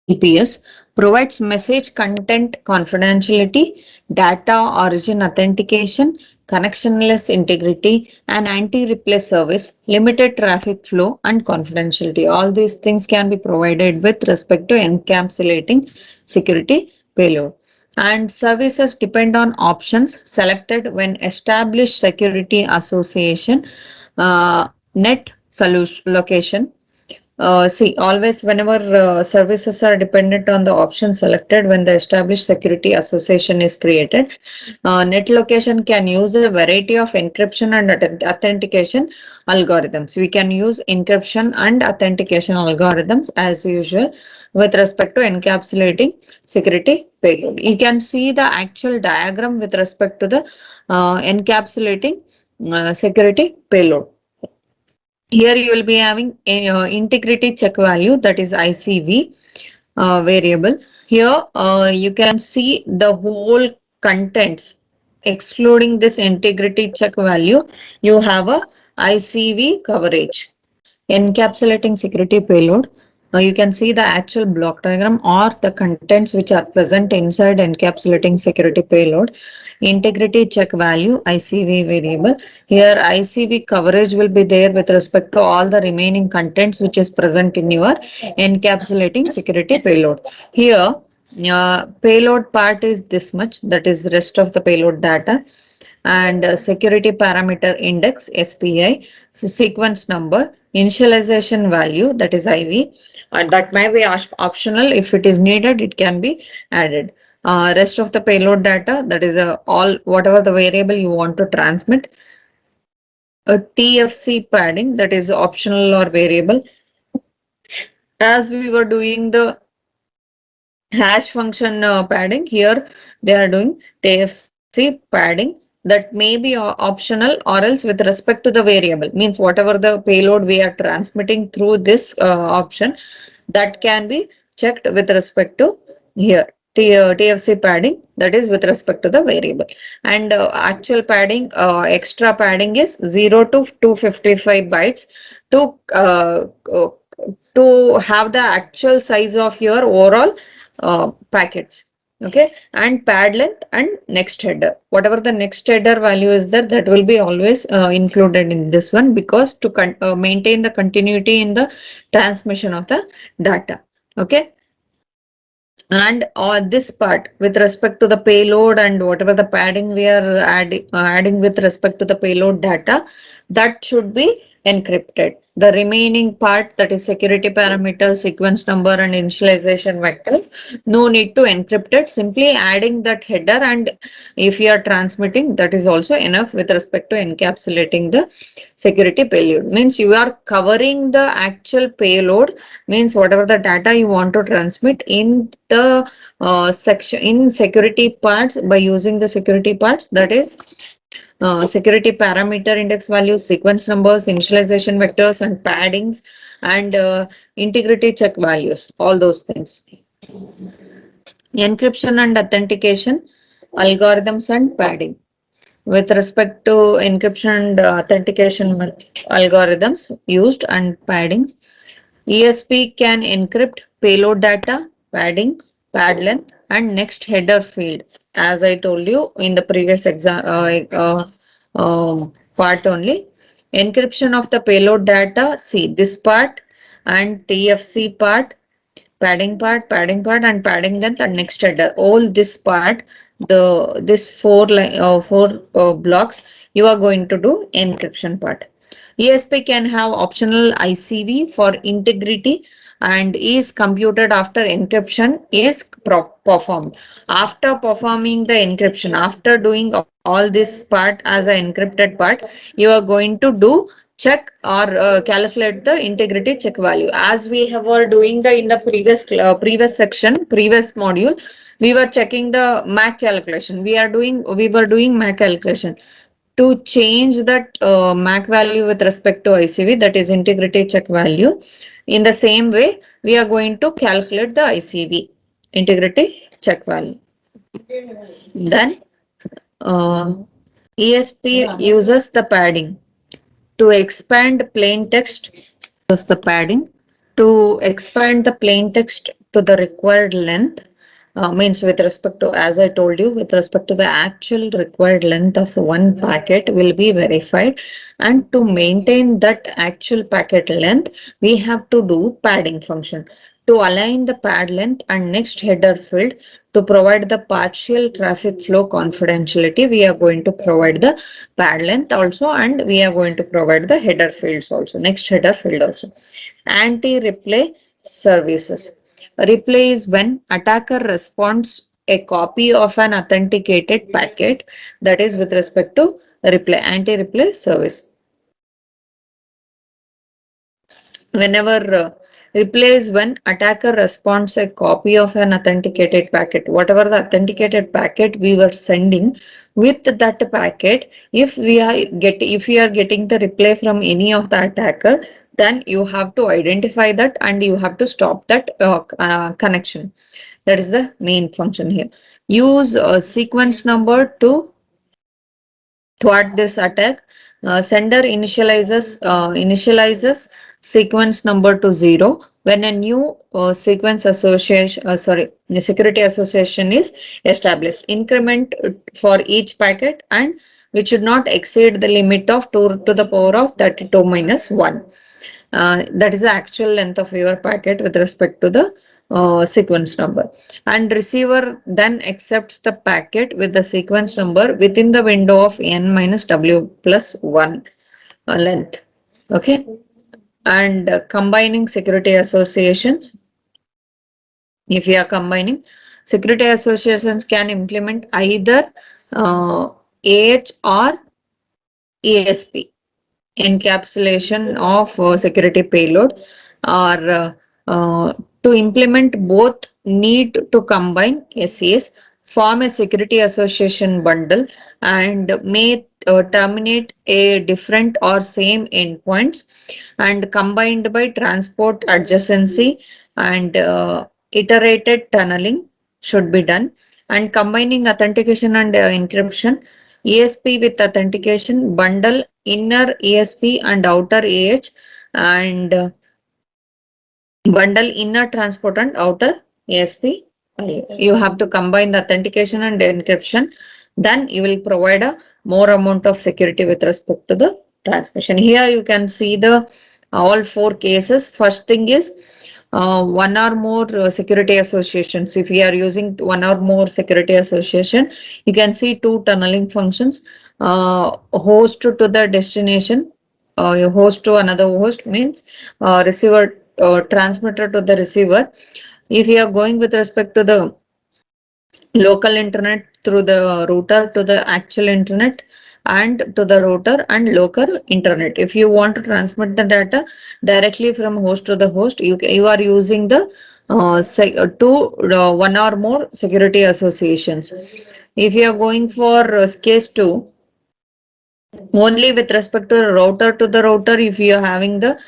EPS provides message content confidentiality, data origin authentication, connectionless integrity, and anti-replay service, limited traffic flow, and confidentiality. All these things can be provided with respect to encapsulating security payload. And services depend on options selected when established security association, net solution location. See, always whenever services are dependent on the option selected when the established security association is created, net location can use a variety of encryption and authentication algorithms. We can use encryption and authentication algorithms as usual with respect to encapsulating security payload. You can see the actual diagram with respect to the encapsulating security payload. Here you will be having a integrity check value, that is ICV variable. Here you can see the whole contents excluding this integrity check value. You have a ICV coverage. Encapsulating security payload. You can see the actual block diagram or the contents which are present inside encapsulating security payload. Integrity check value, ICV variable. Here ICV coverage will be there with respect to all the remaining contents which is present in your encapsulating security payload. Here payload part is this much, that is the rest of the payload data, and security parameter index SPI, sequence number, initialization value, that is IV, and that may be optional. If it is needed, it can be added. Rest of the payload data, that is all whatever the variable you want to transmit. A TFC padding, that is optional or variable. As we were doing the hash function padding, here they are doing TFC padding, that may be optional, or else with respect to the variable, means whatever the payload we are transmitting through this option, that can be checked with respect to here. TFC padding, that is with respect to the variable, and actual padding, extra padding is 0 to 255 bytes to have the actual size of your overall packets. Okay, and pad length and next header, whatever the next header value is there, that will be always included in this one, because to maintain the continuity in the transmission of the data. Okay, and this part with respect to the payload and whatever the padding we are adding with respect to the payload data, that should be encrypted. The remaining part, that is security parameters, sequence number, and initialization vectors, no need to encrypt it. Simply adding that header, and if you are transmitting, that is also enough with respect to encapsulating the security payload. Means you are covering the actual payload, means whatever the data you want to transmit in the section in security parts by using the security parts, that is security parameter index values, sequence numbers, initialization vectors, and paddings, and integrity check values, all those things. Encryption and authentication algorithms and padding. With respect to encryption and authentication algorithms used and padding, ESP can encrypt payload data, padding, pad length, and next header field. As I told you in the previous part only. Encryption of the payload data, see this part, and TFC part, padding part, and padding length, and next header. All this part, this four blocks, you are going to do encryption part. ESP can have optional ICV for integrity and is computed after encryption is performed. After performing the encryption, after doing all this part as an encrypted part, you are going to do check or calculate the integrity check value. As we have were doing the in the previous section, previous module, we were checking the MAC calculation. We were doing MAC calculation to change that MAC value with respect to ICV, that is integrity check value. In the same way, we are going to calculate the ICV, integrity check value. Then ESP uses the padding to expand plain text. Use the padding to expand the plain text to the required length, means with respect to, as I told you, with respect to the actual required length of one packet will be verified, and to maintain that actual packet length, we have to do padding function to align the pad length and next header field. To provide the partial traffic flow confidentiality, we are going to provide the pad length also, and we are going to provide the header fields also, next header field also. Anti-replay services. Replay is when attacker responds a copy of an authenticated packet, that is with respect to replay, anti-replay service. Whenever replay is when attacker responds a copy of an authenticated packet, whatever the authenticated packet we were sending, with that packet, if we are getting the reply from any of the attacker, then you have to identify that and you have to stop that connection. That is the main function here. Use sequence number to thwart this attack. Sender initializes sequence number to 0 when a new sequence association, the security association is established. Increment for each packet, and which should not exceed the limit of 2 to the power of 32 minus 1. That is the actual length of your packet with respect to the sequence number. And receiver then accepts the packet with the sequence number within the window of n minus w plus 1 length. Okay. And combining security associations. If you are combining, security associations can implement either AH or ESP, encapsulation of security payload, or to implement both need to combine SES, form a security association bundle, and may terminate a different or same endpoints, and combined by transport adjacency and iterated tunneling should be done, and combining authentication and encryption. ESP with authentication, bundle inner ESP and outer AH, and bundle inner transport and outer ASP. You have to combine the authentication and encryption, then you will provide a more amount of security with respect to the transmission. Here you can see the all four cases. First thing is one or more security associations. If we are using one or more security association, you can see two tunneling functions. Host to the destination, host to another host means receiver, transmitter to the receiver. If you are going with respect to the local internet through the router to the actual internet, and to the router and local internet. If you want to transmit the data directly from host to the host, you are using the one or more security associations. If you are going for case 2, only with respect to router to the router, if you are having the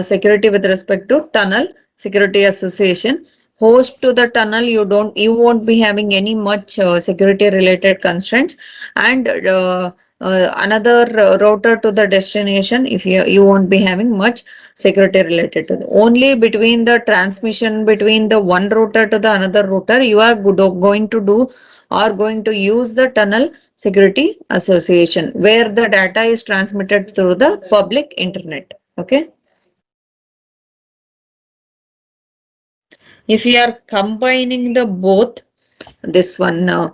security with respect to tunnel security association. Host to the tunnel, you won't be having any much security related constraints, and another router to the destination, if you won't be having much security related to only between the transmission between the one router to the another router, you are going to do or going to use the tunnel security association, where the data is transmitted through the public internet. Okay. If you are combining the both, this one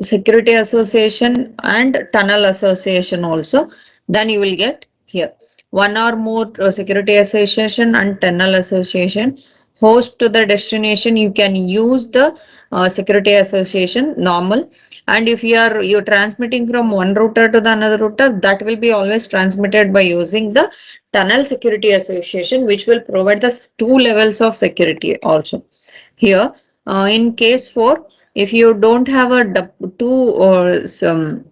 security association and tunnel association also, then you will get here one or more security association and tunnel association. Host to the destination, you can use the security association normal, and if you're transmitting from one router to the another router, that will be always transmitted by using the tunnel security association, which will provide the two levels of security also. Here in case 4, if you don't have a two or some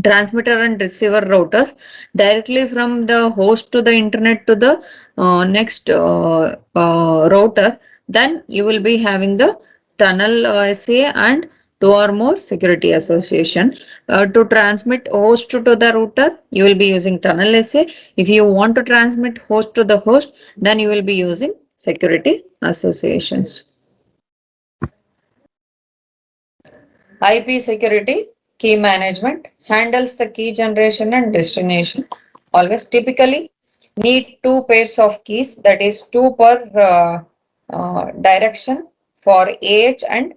transmitter and receiver routers, directly from the host to the internet to the next router, then you will be having the tunnel SA and two or more security association. To transmit host to the router, you will be using tunnel SA. If you want to transmit host to the host, then you will be using security associations. IP security key management handles the key generation and destination. Always typically need two pairs of keys, that is two per direction for AH and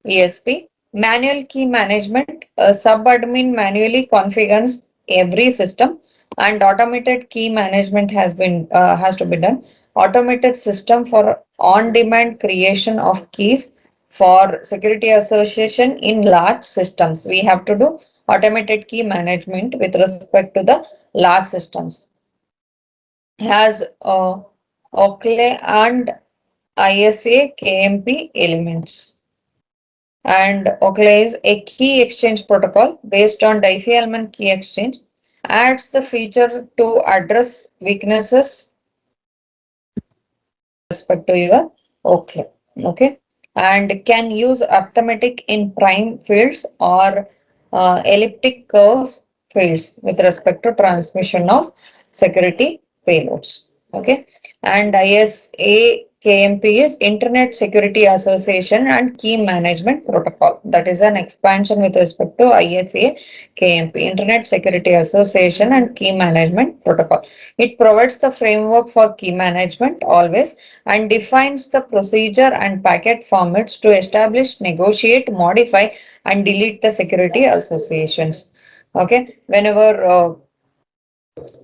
ESP. Manual key management, subadmin manually configures every system, and automated key management has to be done. Automated system for on-demand creation of keys for security association in large systems. We have to do automated key management with respect to the large systems. Has Ocle and ISA KMP elements. And Ocle is a key exchange protocol based on Diffie-Hellman key exchange, adds the feature to address weaknesses respect to your Ocle. Okay, and can use arithmetic in prime fields or elliptic curves fields with respect to transmission of security payloads. Okay, and ISA KMP is Internet Security Association and Key Management Protocol. That is an expansion with respect to ISA KMP, Internet Security Association and Key Management Protocol. It provides the framework for key management always and defines the procedure and packet formats to establish, negotiate, modify, and delete the security associations. Okay, whenever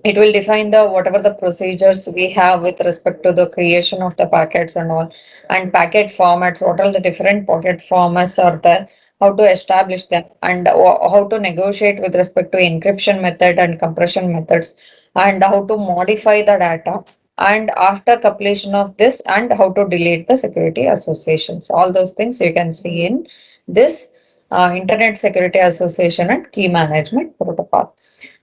it will define the whatever the procedures we have with respect to the creation of the packets and all, and packet formats, what are the different packet formats are there, how to establish them, and how to negotiate with respect to encryption method and compression methods, and how to modify the data, and after completion of this, and how to delete the security associations. All those things you can see in this Internet Security Association and Key Management Protocol,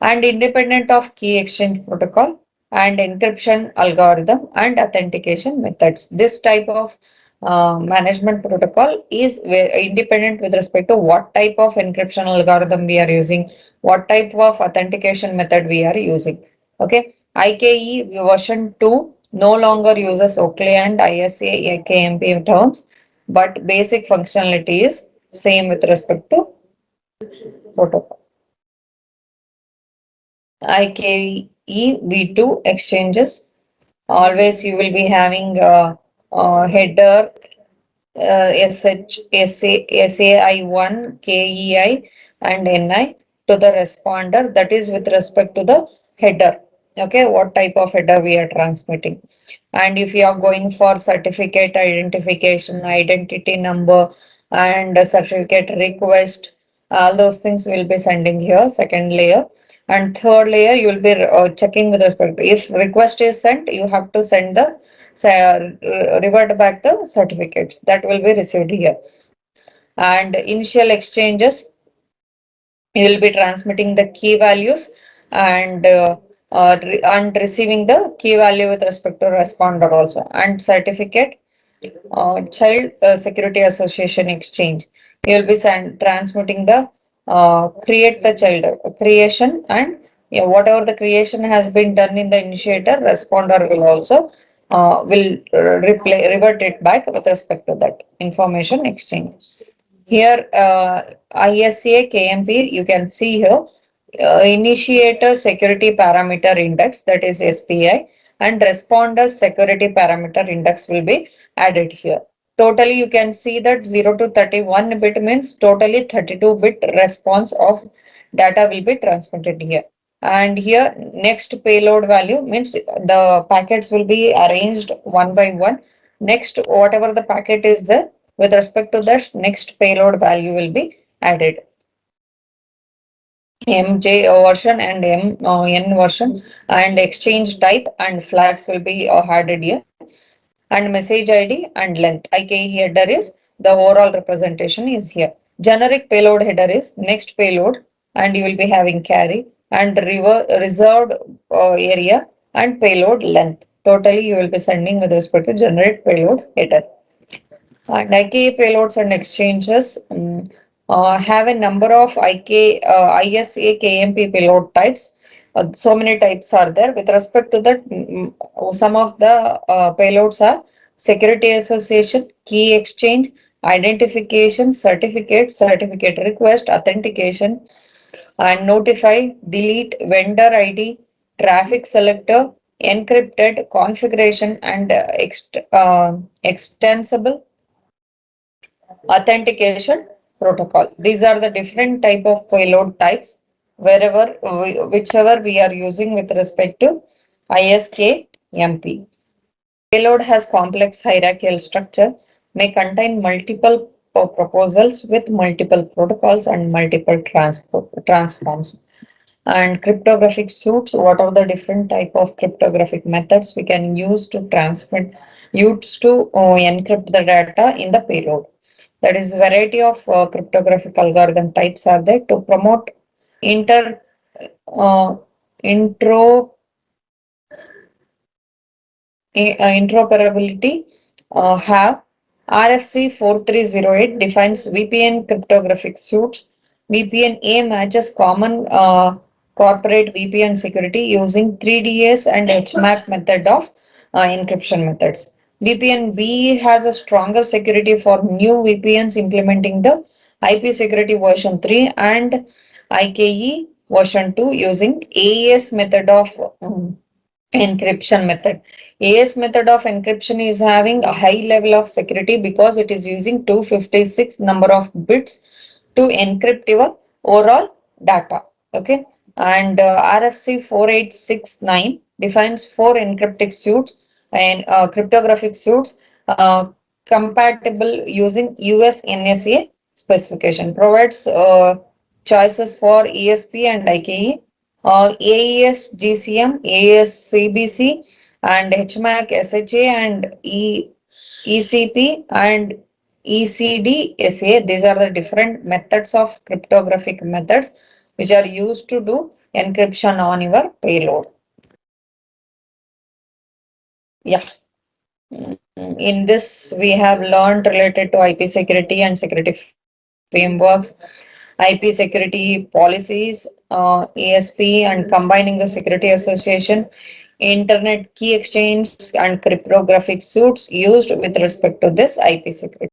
and independent of key exchange protocol and encryption algorithm and authentication methods. This type of management protocol is independent with respect to what type of encryption algorithm we are using, what type of authentication method we are using. Okay, IKE version 2 no longer uses Oakley and ISA KMP terms, but basic functionality is same with respect to protocol. IKE V2 exchanges. Always you will be having header SH, SAI1, KEI and NI to the responder. That is with respect to the header. Okay, what type of header we are transmitting. And if you are going for certificate identification, identity number, and certificate request, all those things will be sending here, second layer. And third layer, you will be checking with respect to if request is sent, you have to send the revert back the certificates that will be received here. And initial exchanges, you will be transmitting the key values and receiving the key value with respect to responder also, and certificate child security association exchange. You will be transmitting the create the child creation, and yeah, whatever the creation has been done in the initiator, responder will also revert it back with respect to that information exchange. Here, ISA KMP, you can see here, initiator security parameter index, that is SPI, and responder security parameter index will be added here. Totally, you can see that 0 to 31 bit means totally 32-bit response of data will be transmitted here. And here, next payload value means the packets will be arranged one by one. Next, whatever the packet is there, with respect to that, next payload value will be added. MJ version and N version, and exchange type and flags will be added here, and message ID and length. IKE header is the overall representation is here. Generic payload header is next payload, and you will be having carry and reserved area and payload length. Totally, you will be sending with respect to generic payload header. And IKE payloads and exchanges have a number of ISA KMP payload types. So many types are there. With respect to that, some of the payloads are security association, key exchange, identification, certificate request, authentication, and notify, delete, vendor ID, traffic selector, encrypted, configuration, and extensible authentication protocol. These are the different type of payload types whichever we are using with respect to ISK-MP. Payload has complex hierarchical structure, may contain multiple proposals with multiple protocols and multiple transforms. And cryptographic suites, what are the different type of cryptographic methods we can use to transmit, use to encrypt the data in the payload. That is, variety of cryptographic algorithm types are there to promote inter uh, intro interoperability. Have RFC 4308 defines VPN cryptographic suites. VPN A matches common corporate VPN security using 3DS and HMAC method of encryption methods. VPN B has a stronger security for new VPNs implementing the IP security version 3 and IKE version 2 using AES method of encryption method. AES method of encryption is having a high level of security because it is using 256 number of bits to encrypt your overall data. Okay, and RFC 4869 defines four encryptic suites and cryptographic suites compatible using US NSA specification. Provides choices for ESP and IKE, AES GCM, AES CBC, and HMAC SHA and ECP and ECD SA. These are the different methods of cryptographic methods which are used to do encryption on your payload. Yeah. In this, we have learned related to IP security and security frameworks, IP security policies, ASP, and combining the security association, internet key exchange, and cryptographic suites used with respect to this IP security.